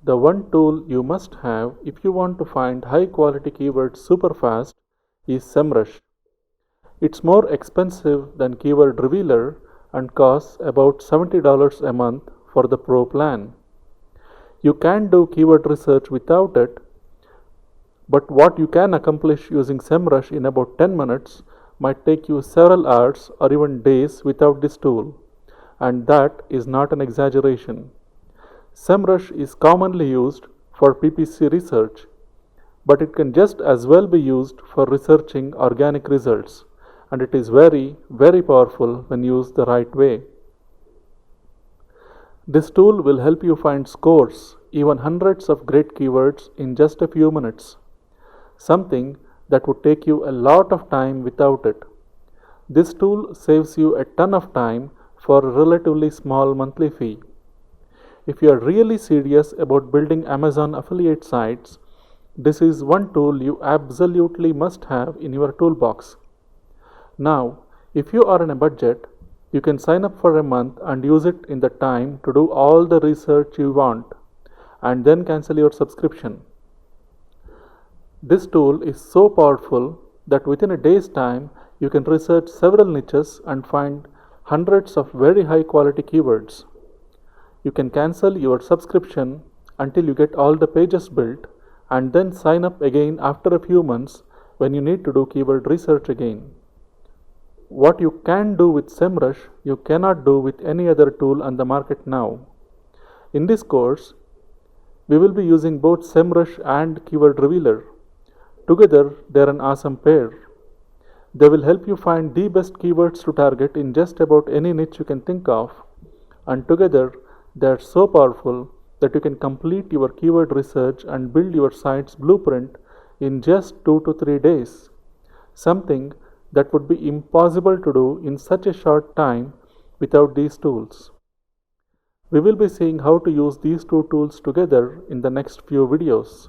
The one tool you must have if you want to find high quality keywords super fast is Semrush. It's more expensive than Keyword Revealer and costs about $70 a month for the Pro plan. You can do keyword research without it, but what you can accomplish using Semrush in about 10 minutes might take you several hours or even days without this tool, and that is not an exaggeration. Semrush is commonly used for PPC research, but it can just as well be used for researching organic results, and it is very, very powerful when used the right way. This tool will help you find scores, even hundreds of great keywords in just a few minutes, something that would take you a lot of time without it. This tool saves you a ton of time for a relatively small monthly fee. If you are really serious about building Amazon affiliate sites, this is one tool you absolutely must have in your toolbox. Now, if you are on a budget, you can sign up for a month and use it in the time to do all the research you want, and then cancel your subscription. This tool is so powerful that within a day's time, you can research several niches and find hundreds of very high quality keywords. You can cancel your subscription until you get all the pages built and then sign up again after a few months when you need to do keyword research again. What you can do with Semrush, you cannot do with any other tool on the market now. In this course, we will be using both Semrush and Keyword Revealer. Together, they are an awesome pair. They will help you find the best keywords to target in just about any niche you can think of, and together, they are so powerful that you can complete your keyword research and build your site's blueprint in just 2 to 3 days, something that would be impossible to do in such a short time without these tools. We will be seeing how to use these two tools together in the next few videos.